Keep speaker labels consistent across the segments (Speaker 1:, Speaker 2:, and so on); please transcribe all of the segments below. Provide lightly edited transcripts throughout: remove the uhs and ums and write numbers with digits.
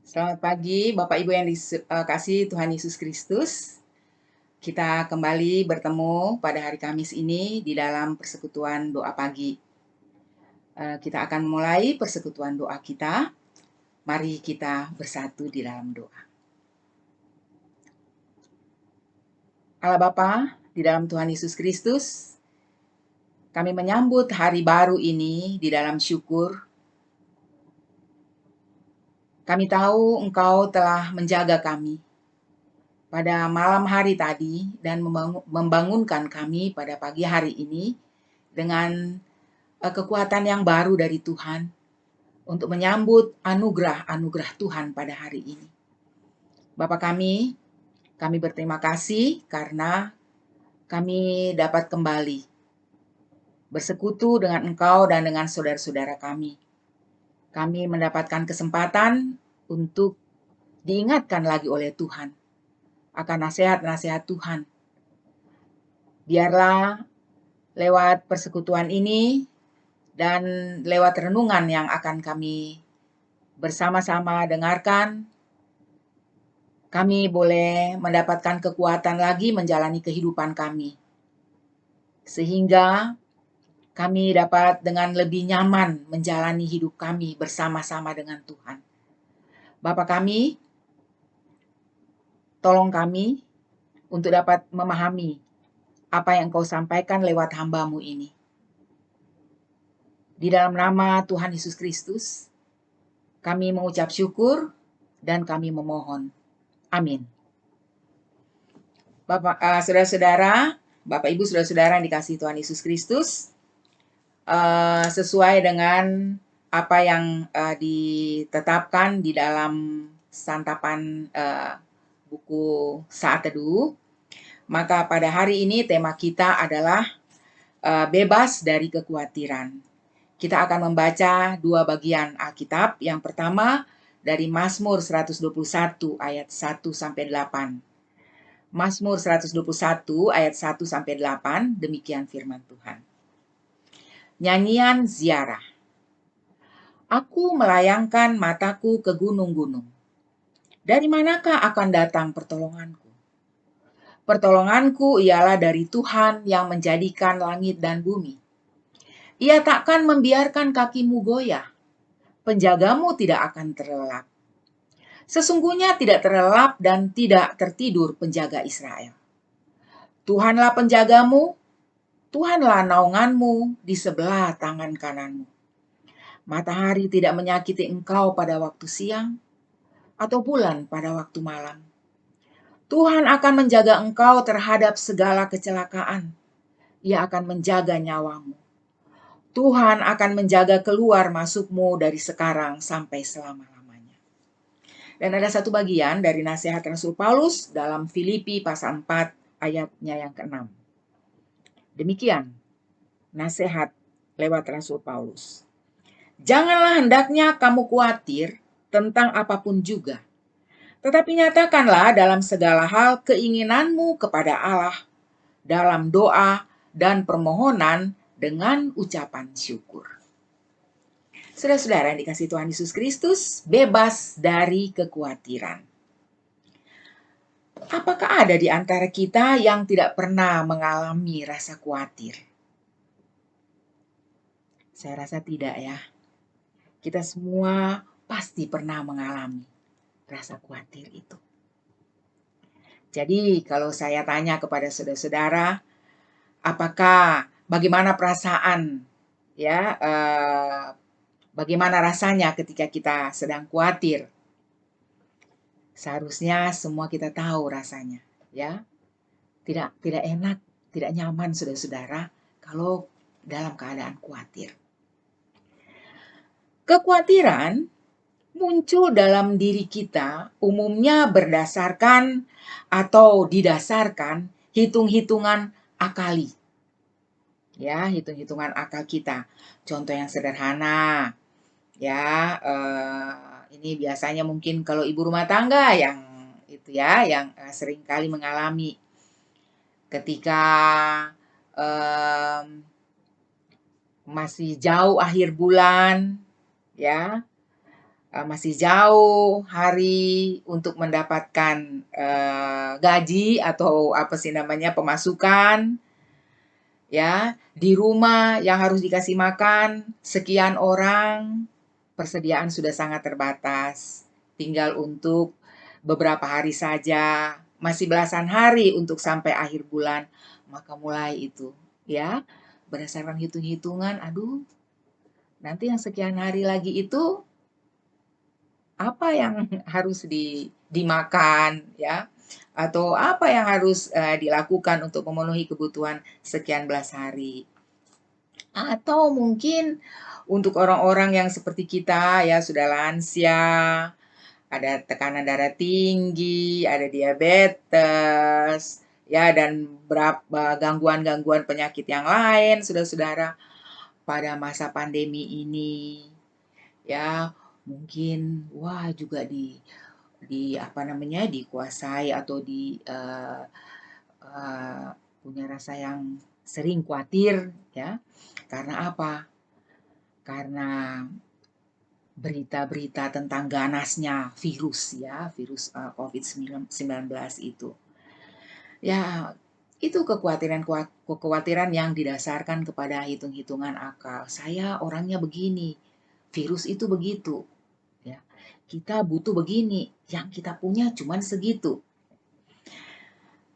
Speaker 1: Selamat pagi, Bapak Ibu yang dikasih Tuhan Yesus Kristus. Kita kembali bertemu pada hari Kamis ini di dalam persekutuan doa pagi. Kita akan mulai persekutuan doa kita. Mari kita bersatu di dalam doa. Allah Bapa, di dalam Tuhan Yesus Kristus, kami menyambut hari baru ini di dalam syukur. Kami tahu Engkau telah menjaga kami pada malam hari tadi dan membangunkan kami pada pagi hari ini dengan kekuatan yang baru dari Tuhan untuk menyambut anugerah-anugerah Tuhan pada hari ini. Bapa kami berterima kasih karena kami dapat kembali bersekutu dengan Engkau dan dengan saudara-saudara kami. Kami mendapatkan kesempatan untuk diingatkan lagi oleh Tuhan akan nasihat-nasihat Tuhan. Biarlah lewat persekutuan ini dan lewat renungan yang akan kami bersama-sama dengarkan, kami boleh mendapatkan kekuatan lagi menjalani kehidupan kami. Sehingga kami dapat dengan lebih nyaman menjalani hidup kami bersama-sama dengan Tuhan. Bapa kami, tolong kami untuk dapat memahami apa yang Engkau sampaikan lewat hamba-Mu ini. Di dalam nama Tuhan Yesus Kristus, kami mengucap syukur dan kami memohon. Amin. Saudara-saudara, Bapak Ibu saudara-saudara yang dikasihi Tuhan Yesus Kristus, sesuai dengan apa yang ditetapkan di dalam santapan buku Saat Teduh, maka pada hari ini tema kita adalah bebas dari kekhawatiran. Kita akan membaca dua bagian Alkitab. Yang pertama dari Mazmur 121 ayat 1 sampai 8. Mazmur 121 ayat 1 sampai 8, demikian firman Tuhan. Nyanyian ziarah. Aku melayangkan mataku ke gunung-gunung. Dari manakah akan datang pertolonganku? Pertolonganku ialah dari Tuhan yang menjadikan langit dan bumi. Ia takkan membiarkan kakimu goyah. Penjagamu tidak akan terlelap. Sesungguhnya tidak terlelap dan tidak tertidur penjaga Israel. Tuhanlah penjagamu, Tuhanlah naunganmu di sebelah tangan kananmu. Matahari tidak menyakiti engkau pada waktu siang, atau bulan pada waktu malam. Tuhan akan menjaga engkau terhadap segala kecelakaan. Ia akan menjaga nyawamu. Tuhan akan menjaga keluar masukmu dari sekarang sampai selama-lamanya. Dan ada satu bagian dari nasihat Rasul Paulus dalam Filipi pasal 4 ayatnya yang ke-6. Demikian nasihat lewat Rasul Paulus. Janganlah hendaknya kamu khawatir tentang apapun juga. Tetapi nyatakanlah dalam segala hal keinginanmu kepada Allah dalam doa dan permohonan dengan ucapan syukur. Saudara-saudara yang dikasihi Tuhan Yesus Kristus, bebas dari kekhawatiran. Apakah ada di antara kita yang tidak pernah mengalami rasa khawatir? Saya rasa tidak ya. Kita semua pasti pernah mengalami rasa khawatir itu. Jadi kalau saya tanya kepada saudara-saudara, bagaimana perasaan ya, bagaimana rasanya ketika kita sedang khawatir? Seharusnya semua kita tahu rasanya, ya. Tidak enak, tidak nyaman saudara-saudara kalau dalam keadaan khawatir. Kekhawatiran muncul dalam diri kita umumnya berdasarkan atau didasarkan hitung-hitungan akali. Ya, hitung-hitungan akal kita. Contoh yang sederhana, ya, ini biasanya mungkin kalau ibu rumah tangga yang itu ya, yang sering kali mengalami ketika masih jauh akhir bulan, ya, masih jauh hari untuk mendapatkan gaji atau apa sih namanya pemasukan, ya di rumah yang harus dikasih makan sekian orang, persediaan sudah sangat terbatas, tinggal untuk beberapa hari saja, masih belasan hari untuk sampai akhir bulan, maka mulai itu, ya berdasarkan hitung-hitungan, aduh nanti yang sekian hari lagi itu apa yang harus dimakan, ya atau apa yang harus dilakukan untuk memenuhi kebutuhan sekian belas hari. Atau mungkin untuk orang-orang yang seperti kita ya sudah lansia, ada tekanan darah tinggi, ada diabetes, ya dan berapa gangguan-gangguan penyakit yang lain, saudara-saudara, pada masa pandemi ini. Ya, mungkin wah juga di apa namanya, dikuasai atau punya rasa yang sering khawatir ya. Karena apa? Karena berita-berita tentang ganasnya virus ya, virus COVID-19 itu. Ya, itu kekhawatiran yang didasarkan kepada hitung-hitungan akal. Saya orangnya begini, virus itu begitu. Ya, kita butuh begini, yang kita punya cuman segitu.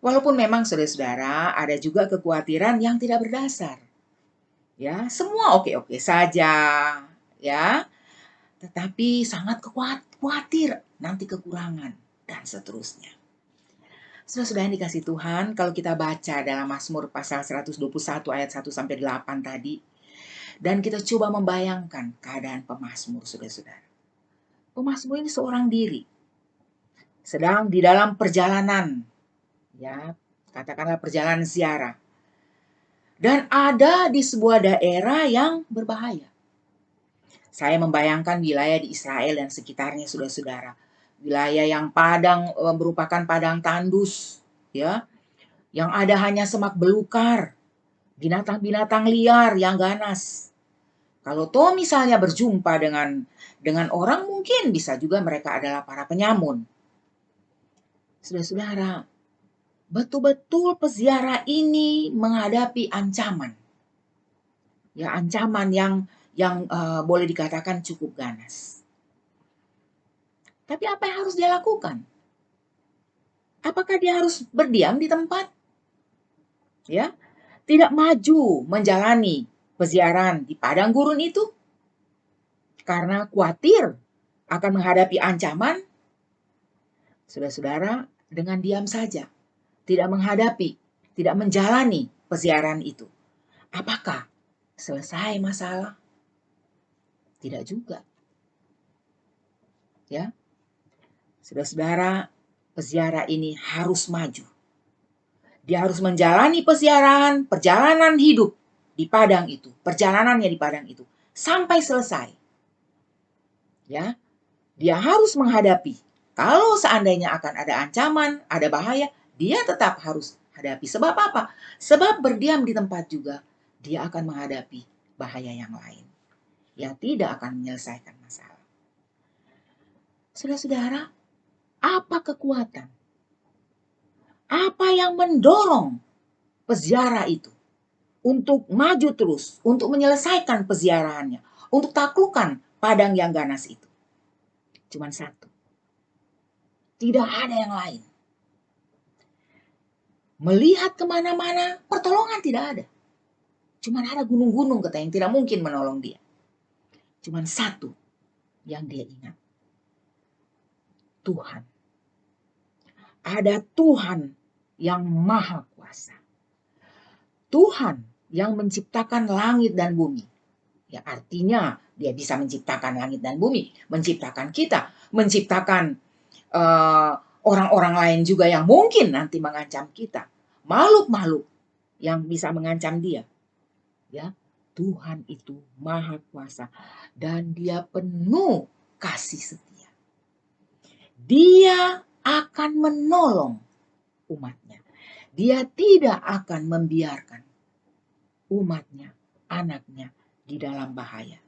Speaker 1: Walaupun memang saudara-saudara ada juga kekhawatiran yang tidak berdasar. Ya, semua oke-oke saja, ya. Tetapi sangat khawatir nanti kekurangan dan seterusnya. Saudara-saudara yang dikasih Tuhan, kalau kita baca dalam Mazmur pasal 121 ayat 1 sampai 8 tadi, dan kita coba membayangkan keadaan pemazmur, saudara-saudara. Pemazmur ini seorang diri, sedang di dalam perjalanan, ya, katakanlah perjalanan ziarah. Dan ada di sebuah daerah yang berbahaya. Saya membayangkan wilayah di Israel dan sekitarnya, saudara-saudara. Wilayah yang padang, merupakan padang tandus, ya, yang ada hanya semak belukar, binatang-binatang liar yang ganas. Kalau toh misalnya berjumpa dengan orang, mungkin bisa juga mereka adalah para penyamun. Saudara-saudara, betul-betul peziarah ini menghadapi ancaman. Ya, ancaman yang boleh dikatakan cukup ganas. Tapi apa yang harus dia lakukan? Apakah dia harus berdiam di tempat? Ya, tidak maju menjalani peziarahan di padang gurun itu karena khawatir akan menghadapi ancaman. Saudara-saudara, dengan diam saja, tidak menghadapi, tidak menjalani peziarahan itu. Apakah selesai masalah? Tidak juga. Ya. Saudara-saudara, peziarah ini harus maju. Dia harus menjalani perjalanan hidup di padang itu, perjalanannya di padang itu sampai selesai. Ya. Dia harus menghadapi. Kalau seandainya akan ada ancaman, ada bahaya, dia tetap harus hadapi. Sebab apa? Sebab berdiam di tempat juga dia akan menghadapi bahaya yang lain yang tidak akan menyelesaikan masalah. Saudara-saudara, apa kekuatan? Apa yang mendorong peziarah itu untuk maju terus, untuk menyelesaikan peziarahannya, untuk taklukkan padang yang ganas itu? Cuman satu. Tidak ada yang lain. Melihat kemana-mana, pertolongan tidak ada. Cuman ada gunung-gunung kata yang tidak mungkin menolong dia. Cuman satu yang dia ingat. Tuhan. Ada Tuhan yang maha kuasa. Tuhan yang menciptakan langit dan bumi. Ya artinya dia bisa menciptakan langit dan bumi. Menciptakan kita. Menciptakan orang-orang lain juga yang mungkin nanti mengancam kita. Makhluk-makhluk yang bisa mengancam dia. Ya, Tuhan itu maha kuasa dan dia penuh kasih setia. Dia akan menolong umatnya. Dia tidak akan membiarkan umatnya, anaknya di dalam bahaya.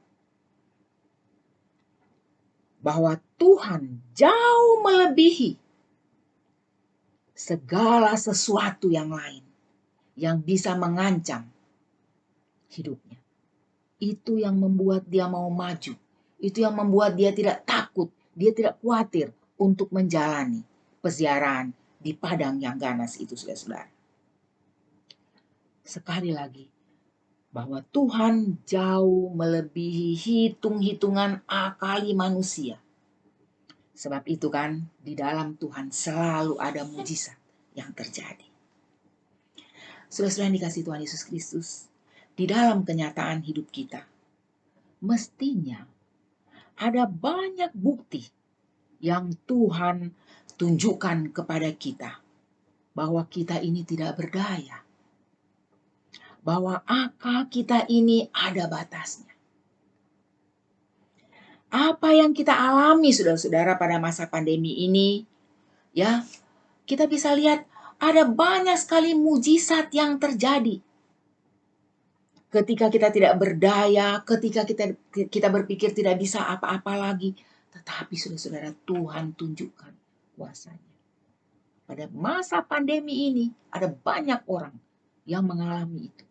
Speaker 1: bahwa Tuhan jauh melebihi segala sesuatu yang lain yang bisa mengancam hidupnya. Itu yang membuat dia mau maju. Itu yang membuat dia tidak takut, dia tidak khawatir untuk menjalani peziarahan di padang yang ganas itu, saudara-saudara. Sekali lagi, bahwa Tuhan jauh melebihi hitung-hitungan akali manusia. Sebab itu kan, di dalam Tuhan selalu ada mujizat yang terjadi. Saudara-saudara yang dikasihi Tuhan Yesus Kristus, di dalam kenyataan hidup kita, mestinya ada banyak bukti yang Tuhan tunjukkan kepada kita bahwa kita ini tidak berdaya, bahwa akal kita ini ada batasnya. Apa yang kita alami, saudara-saudara, pada masa pandemi ini, ya, kita bisa lihat ada banyak sekali mujizat yang terjadi. Ketika kita tidak berdaya, ketika kita berpikir tidak bisa apa-apa lagi, tetapi saudara-saudara, Tuhan tunjukkan kuasa-Nya. Pada masa pandemi ini, ada banyak orang yang mengalami itu.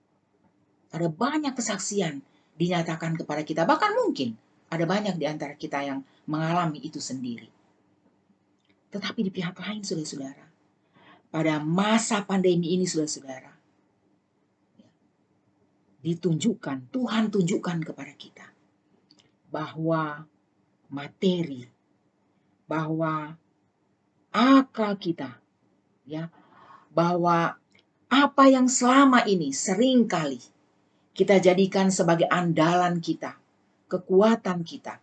Speaker 1: Ada banyak kesaksian dinyatakan kepada kita. Bahkan mungkin ada banyak di antara kita yang mengalami itu sendiri. Tetapi di pihak lain, saudara-saudara, pada masa pandemi ini, saudara-saudara, Tuhan tunjukkan kepada kita bahwa materi, bahwa akal kita, ya, bahwa apa yang selama ini seringkali kita jadikan sebagai andalan kita, kekuatan kita,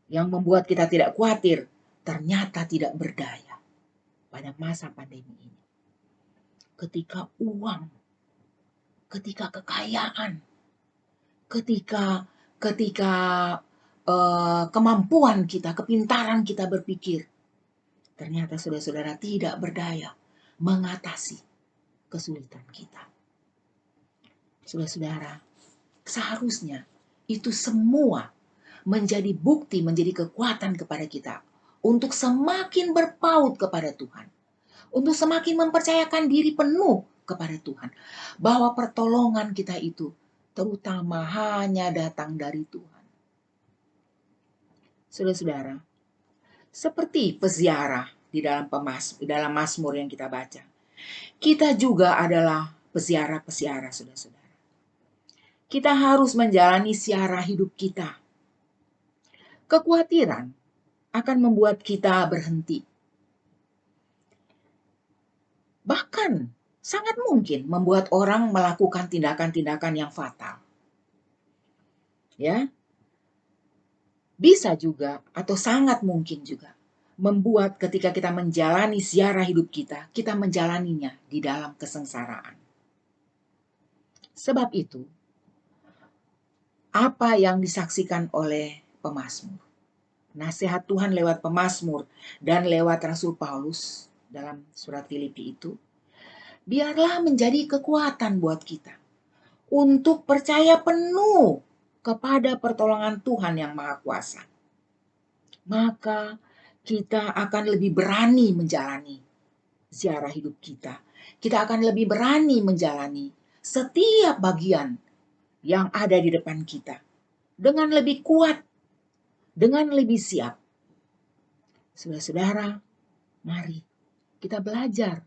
Speaker 1: yang membuat kita tidak khawatir, ternyata tidak berdaya pada masa pandemi ini. Ketika uang, ketika kekayaan, ketika kemampuan kita, kepintaran kita berpikir, ternyata saudara-saudara tidak berdaya mengatasi kesulitan kita. Saudara-saudara, seharusnya itu semua menjadi bukti, menjadi kekuatan kepada kita untuk semakin berpaut kepada Tuhan, untuk semakin mempercayakan diri penuh kepada Tuhan, bahwa pertolongan kita itu terutama hanya datang dari Tuhan. Saudara-saudara, seperti peziarah di dalam Mazmur yang kita baca, kita juga adalah peziarah-peziarah, saudara-saudara. Kita harus menjalani siara hidup kita. Kekhawatiran akan membuat kita berhenti. Bahkan sangat mungkin membuat orang melakukan tindakan-tindakan yang fatal. Ya. Bisa juga atau sangat mungkin juga membuat ketika kita menjalani siara hidup kita, kita menjalaninya di dalam kesengsaraan. Sebab itu, apa yang disaksikan oleh pemazmur, nasihat Tuhan lewat pemazmur dan lewat Rasul Paulus dalam surat Filipi itu, biarlah menjadi kekuatan buat kita untuk percaya penuh kepada pertolongan Tuhan yang Maha Kuasa. Maka kita akan lebih berani menjalani ziarah hidup kita. Kita akan lebih berani menjalani setiap bagian yang ada di depan kita dengan lebih kuat, dengan lebih siap. Saudara-saudara, mari kita belajar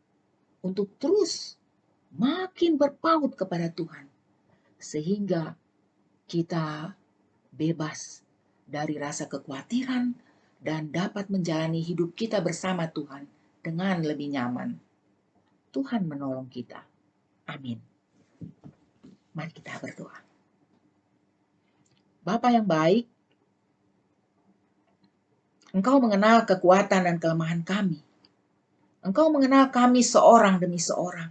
Speaker 1: untuk terus makin berpaut kepada Tuhan, sehingga kita bebas dari rasa kekhawatiran dan dapat menjalani hidup kita bersama Tuhan dengan lebih nyaman. Tuhan menolong kita. Amin. Mari kita berdoa. Bapa yang baik, Engkau mengenal kekuatan dan kelemahan kami. Engkau mengenal kami seorang demi seorang.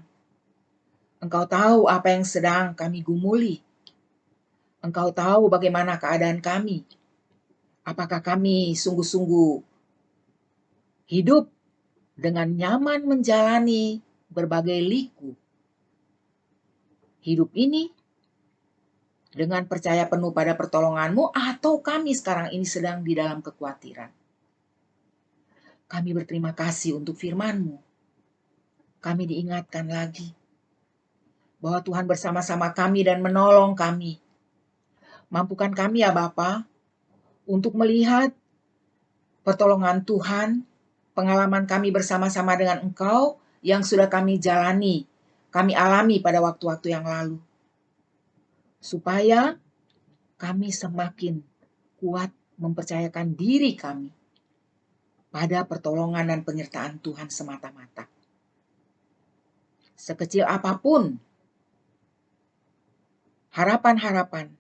Speaker 1: Engkau tahu apa yang sedang kami gumuli. Engkau tahu bagaimana keadaan kami. Apakah kami sungguh-sungguh hidup dengan nyaman menjalani berbagai liku hidup ini? dengan percaya penuh pada pertolongan-Mu, atau kami sekarang ini sedang di dalam kekhawatiran. Kami berterima kasih untuk firman-Mu. Kami diingatkan lagi bahwa Tuhan bersama-sama kami dan menolong kami. Mampukan kami ya Bapa untuk melihat pertolongan Tuhan, pengalaman kami bersama-sama dengan Engkau yang sudah kami jalani, kami alami pada waktu-waktu yang lalu. Supaya kami semakin kuat mempercayakan diri kami pada pertolongan dan penyertaan Tuhan semata-mata. Sekecil apapun harapan-harapan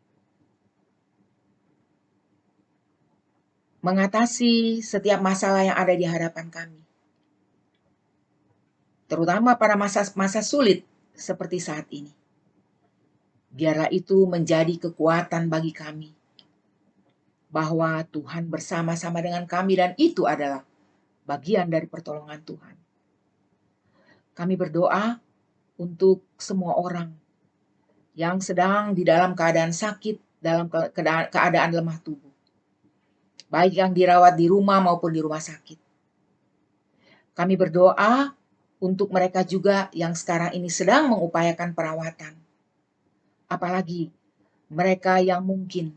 Speaker 1: mengatasi setiap masalah yang ada di hadapan kami, terutama pada masa-masa sulit seperti saat ini. Biarlah itu menjadi kekuatan bagi kami, bahwa Tuhan bersama-sama dengan kami dan itu adalah bagian dari pertolongan Tuhan. Kami berdoa untuk semua orang yang sedang di dalam keadaan sakit, dalam keadaan lemah tubuh, baik yang dirawat di rumah maupun di rumah sakit. Kami berdoa untuk mereka juga yang sekarang ini sedang mengupayakan perawatan. Apalagi mereka yang mungkin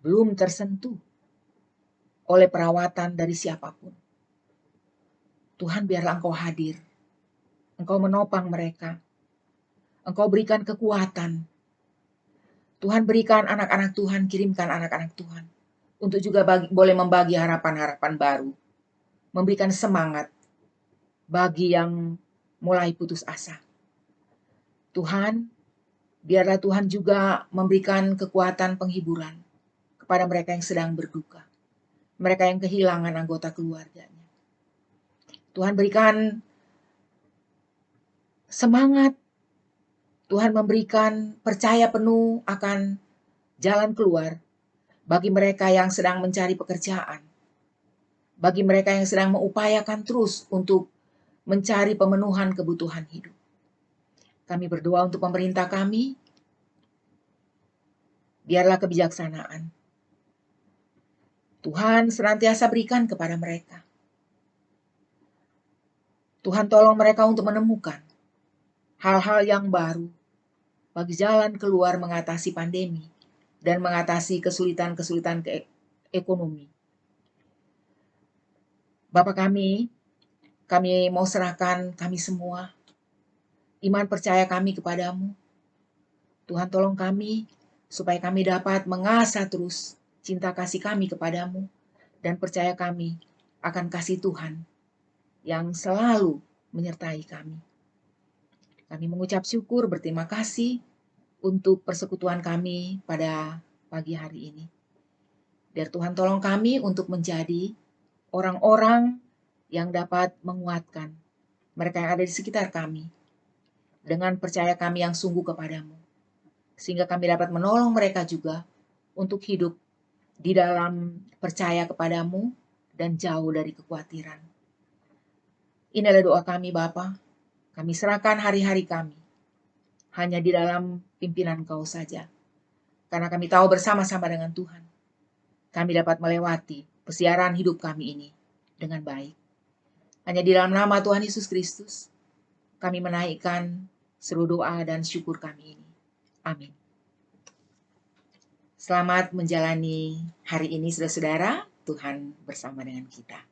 Speaker 1: belum tersentuh oleh perawatan dari siapapun. Tuhan, biarlah Engkau hadir. Engkau menopang mereka. Engkau berikan kekuatan. Tuhan, berikan anak-anak Tuhan, kirimkan anak-anak Tuhan untuk juga boleh membagi harapan-harapan baru. Memberikan semangat bagi yang mulai putus asa. Tuhan, biarlah Tuhan juga memberikan kekuatan penghiburan kepada mereka yang sedang berduka. Mereka yang kehilangan anggota keluarganya. Tuhan, berikan semangat. Tuhan, memberikan percaya penuh akan jalan keluar bagi mereka yang sedang mencari pekerjaan. Bagi mereka yang sedang mengupayakan terus untuk mencari pemenuhan kebutuhan hidup. Kami berdoa untuk pemerintah kami. Biarlah kebijaksanaan Tuhan senantiasa berikan kepada mereka. Tuhan, tolong mereka untuk menemukan hal-hal yang baru bagi jalan keluar mengatasi pandemi dan mengatasi kesulitan-kesulitan ekonomi. Bapa kami mau serahkan kami semua, iman percaya kami kepadamu. Tuhan, tolong kami supaya kami dapat mengasah terus cinta kasih kami kepadamu dan percaya kami akan kasih Tuhan yang selalu menyertai kami. Kami mengucap syukur, berterima kasih untuk persekutuan kami pada pagi hari ini. Biar Tuhan tolong kami untuk menjadi orang-orang yang dapat menguatkan mereka yang ada di sekitar kami dengan percaya kami yang sungguh kepadamu. Sehingga kami dapat menolong mereka juga untuk hidup di dalam percaya kepadamu dan jauh dari kekhawatiran. Inilah doa kami Bapa. Kami serahkan hari-hari kami hanya di dalam pimpinan Kau saja. Karena kami tahu bersama-sama dengan Tuhan, kami dapat melewati pesiaran hidup kami ini dengan baik. Hanya di dalam nama Tuhan Yesus Kristus, kami menaikkan seru doa dan syukur kami ini. Amin. Selamat menjalani hari ini saudara-saudara. Tuhan bersama dengan kita.